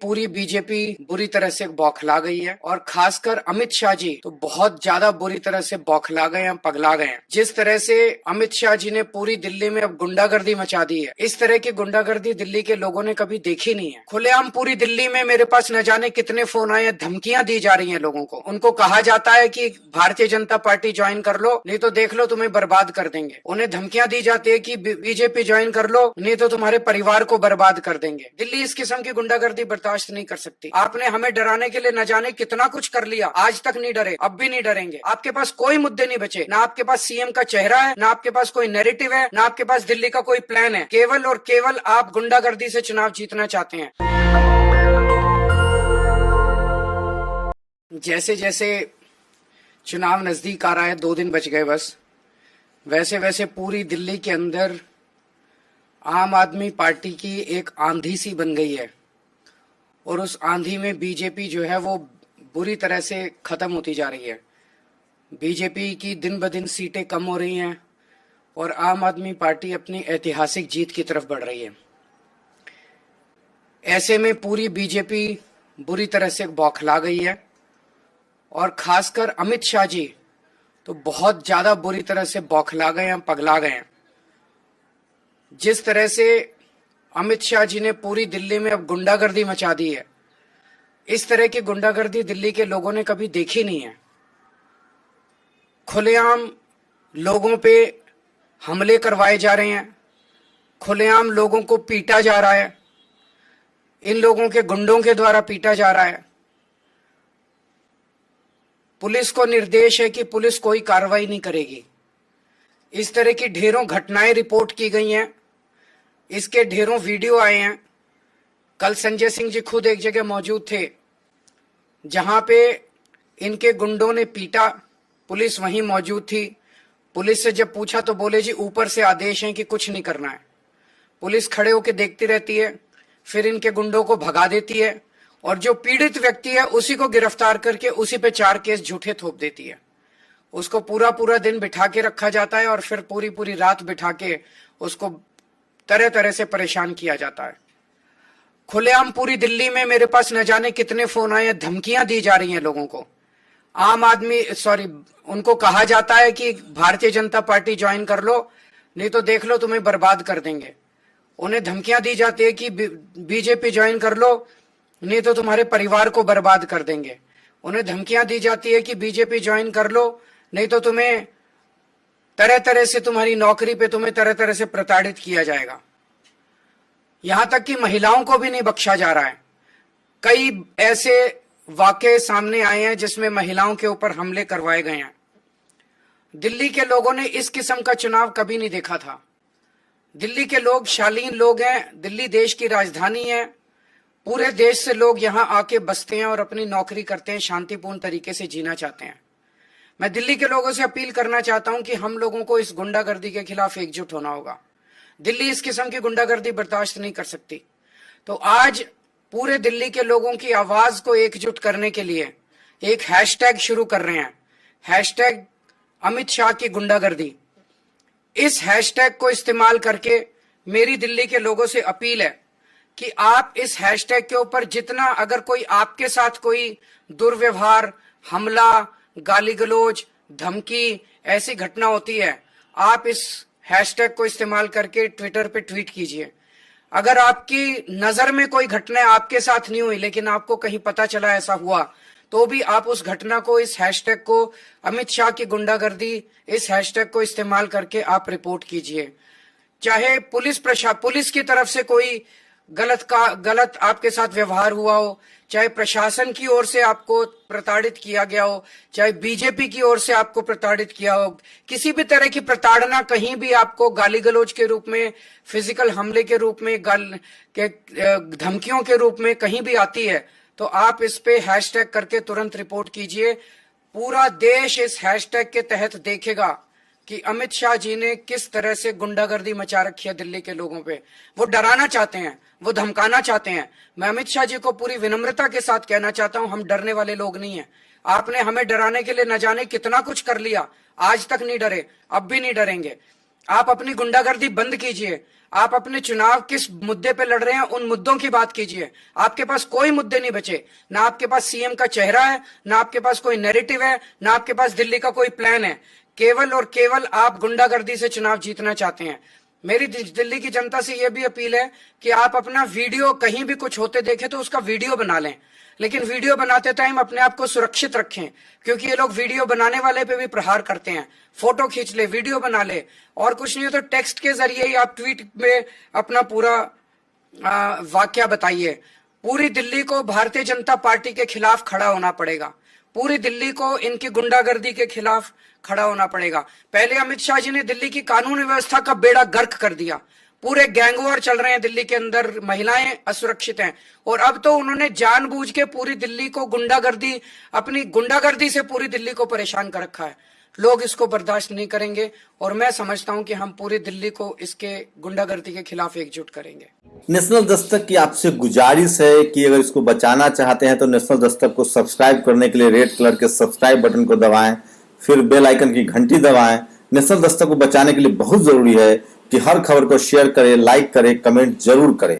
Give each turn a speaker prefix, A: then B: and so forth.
A: पूरी बीजेपी बुरी तरह से बौखला गई है और खासकर अमित शाह जी तो बहुत ज्यादा बुरी तरह से बौखला गए हैं, पगला गए हैं। जिस तरह से अमित शाह जी ने पूरी दिल्ली में अब गुंडागर्दी मचा दी है, इस तरह की गुंडागर्दी दिल्ली के लोगों ने कभी देखी नहीं है। खुलेआम पूरी दिल्ली में मेरे पास न जाने कितने फोन आए, धमकियां दी जा रही हैं लोगों को। उनको कहा जाता है कि भारतीय जनता पार्टी ज्वाइन कर लो, नहीं तो देख लो तुम्हें बर्बाद कर देंगे। उन्हें धमकियां दी जाती है कि बीजेपी ज्वाइन कर लो, नहीं तो तुम्हारे परिवार को बर्बाद कर देंगे। दिल्ली इस किस्म की गुंडागर्दी बर्दाश्त नहीं कर सकती। आपने हमें डराने के लिए न जाने कितना कुछ कर लिया, आज तक नहीं डरे, अब भी नहीं डरेंगे। आपके पास कोई मुद्दे नहीं बचे, ना आपके पास सीएम का चेहरा है, ना आपके पास कोई नैरेटिव है, ना आपके पास दिल्ली का कोई प्लान है। केवल और केवल आप गुंडागर्दी से चुनाव जीतना चाहते हैं। जैसे जैसे चुनाव नजदीक आ रहा है, 2 दिन बच गए बस, वैसे वैसे पूरी दिल्ली के अंदर आम आदमी पार्टी की एक आंधी सी बन गई है और उस आंधी में बीजेपी जो है वो बुरी तरह से खत्म होती जा रही है। बीजेपी की दिन ब दिन सीटें कम हो रही हैं और आम आदमी पार्टी अपनी ऐतिहासिक जीत की तरफ बढ़ रही है। ऐसे में पूरी बीजेपी बुरी तरह से बौखला गई है और खासकर अमित शाह जी तो बहुत ज्यादा बुरी तरह से बौखला गए हैं, पगला गए हैं। जिस तरह से अमित शाह जी ने पूरी दिल्ली में अब गुंडागर्दी मचा दी है, इस तरह की गुंडागर्दी दिल्ली के लोगों ने कभी देखी नहीं है। खुलेआम लोगों पे हमले करवाए जा रहे हैं, खुलेआम लोगों को पीटा जा रहा है, इन लोगों के गुंडों के द्वारा पीटा जा रहा है। पुलिस को निर्देश है कि पुलिस कोई कार्रवाई नहीं करेगी। इस तरह की ढेरों घटनाएं रिपोर्ट की गई हैं, इसके ढेरों वीडियो आए हैं। कल संजय सिंह जी खुद एक जगह मौजूद थे जहां पे इनके गुंडों ने पीटा, पुलिस वहीं मौजूद थी। पुलिस से जब पूछा तो बोले जी ऊपर से आदेश है कि कुछ नहीं करना है। पुलिस खड़े होकर देखती रहती है, फिर इनके गुंडों को भगा देती है और जो पीड़ित व्यक्ति है उसी को गिरफ्तार करके उसी पे 4 केस झूठे थोप देती है। उसको पूरा पूरा दिन बिठा के रखा जाता है और फिर पूरी पूरी रात बिठा के उसको तरह तरह से परेशान किया जाता है। खुलेआम पूरी दिल्ली में मेरे पास न जाने कितने फोन आए, धमकियां दी जा रही हैं लोगों को। उनको कहा जाता है कि भारतीय जनता पार्टी ज्वाइन कर लो, नहीं तो देख लो तुम्हें बर्बाद कर देंगे। उन्हें धमकियां दी जाती है कि बीजेपी ज्वाइन कर लो, नहीं तो तुम्हारे परिवार को बर्बाद कर देंगे। उन्हें धमकियां दी जाती है कि बीजेपी ज्वाइन कर लो, नहीं तो तुम्हें तरह तरह से तुम्हारी नौकरी पे तुम्हें तरह तरह से प्रताड़ित किया जाएगा। यहां तक कि महिलाओं को भी नहीं बख्शा जा रहा है। कई ऐसे वाकये सामने आए हैं जिसमें महिलाओं के ऊपर हमले करवाए गए हैं। दिल्ली के लोगों ने इस किस्म का चुनाव कभी नहीं देखा था। दिल्ली के लोग शालीन लोग हैं, दिल्ली देश की राजधानी है, पूरे देश से लोग यहां आके बसते हैं और अपनी नौकरी करते हैं, शांतिपूर्ण तरीके से जीना चाहते हैं। मैं दिल्ली के लोगों से अपील करना चाहता हूं कि हम लोगों को इस गुंडागर्दी के खिलाफ एकजुट होना होगा। दिल्ली इस किस्म की गुंडागर्दी बर्दाश्त नहीं कर सकती। तो आज पूरे दिल्ली के लोगों की आवाज को एकजुट करने के लिए एक हैशटैग शुरू कर रहे हैं, हैशटैग अमित शाह की गुंडागर्दी। इस हैशटैग को इस्तेमाल करके मेरी दिल्ली के लोगों से अपील है कि आप इस हैशटैग के ऊपर जितना, अगर कोई आपके साथ कोई दुर्व्यवहार, हमला, गाली गलौज, धमकी ऐसी घटना होती है, आप इस हैशटैग को इस्तेमाल करके ट्विटर पे ट्वीट कीजिए। अगर आपकी नजर में कोई घटना आपके साथ नहीं हुई लेकिन आपको कहीं पता चला ऐसा हुआ, तो भी आप उस घटना को, इस हैशटैग को, अमित शाह की गुंडागर्दी, इस हैशटैग को इस्तेमाल करके आप रिपोर्ट कीजिए। चाहे पुलिस की तरफ से कोई गलत आपके साथ व्यवहार हुआ हो, चाहे प्रशासन की ओर से आपको प्रताड़ित किया गया हो, चाहे बीजेपी की ओर से आपको प्रताड़ित किया हो, किसी भी तरह की प्रताड़ना कहीं भी आपको गाली गलौज के रूप में, फिजिकल हमले के रूप में, धमकियों के रूप में कहीं भी आती है, तो आप इस पे हैशटैग करके तुरंत रिपोर्ट कीजिए। पूरा देश इस हैशटैग के तहत देखेगा कि अमित शाह जी ने किस तरह से गुंडागर्दी मचा रखी है दिल्ली के लोगों पे। वो डराना चाहते हैं, वो धमकाना चाहते हैं। मैं अमित शाह जी को पूरी विनम्रता के साथ कहना चाहता हूं, हम डरने वाले लोग नहीं हैं। आपने हमें डराने के लिए न जाने कितना कुछ कर लिया, आज तक नहीं डरे, अब भी नहीं डरेंगे। आप अपनी गुंडागर्दी बंद कीजिए। आप अपने चुनाव किस मुद्दे पे लड़ रहे हैं उन मुद्दों की बात कीजिए। आपके पास कोई मुद्दे नहीं बचे, ना आपके पास सीएम का चेहरा है, ना आपके पास कोई नैरेटिव है, ना आपके पास दिल्ली का कोई प्लान है। केवल और केवल आप गुंडागर्दी से चुनाव जीतना चाहते हैं। मेरी दिल्ली की जनता से यह भी अपील है कि आप अपना वीडियो कहीं भी कुछ होते देखे तो उसका वीडियो बना लें, लेकिन वीडियो बनाते टाइम अपने आप को सुरक्षित रखें, क्योंकि ये लोग वीडियो बनाने वाले पे भी प्रहार करते हैं। फोटो खींच ले, वीडियो बना ले, और कुछ नहीं हो तो टेक्स्ट के जरिए ही आप ट्वीट में अपना पूरा वाक्य बताइए। पूरी दिल्ली को भारतीय जनता पार्टी के खिलाफ खड़ा होना पड़ेगा। पूरी दिल्ली को इनकी गुंडागर्दी के खिलाफ खड़ा होना पड़ेगा। पहले अमित शाह जी ने दिल्ली की कानून व्यवस्था का बेड़ा गर्क कर दिया। पूरे गैंगवॉर चल रहे हैं दिल्ली के अंदर, महिलाएं असुरक्षित हैं, और अब तो उन्होंने जानबूझ के पूरी दिल्ली को अपनी गुंडागर्दी से पूरी दिल्ली को परेशान कर रखा है। लोग इसको बर्दाश्त नहीं करेंगे, और मैं समझता हूं कि हम पूरी दिल्ली को इसके गुंडागर्दी के खिलाफ एकजुट करेंगे।
B: नेशनल दस्तक की आपसे गुजारिश है कि अगर इसको बचाना चाहते हैं तो नेशनल दस्तक को सब्सक्राइब करने के लिए रेड कलर के सब्सक्राइब बटन को दबाएं, फिर बेल आइकन की घंटी दबाएं। नेशनल दस्तक को बचाने के लिए बहुत जरूरी है कि हर खबर को शेयर करें, लाइक करें, कमेंट जरूर करें।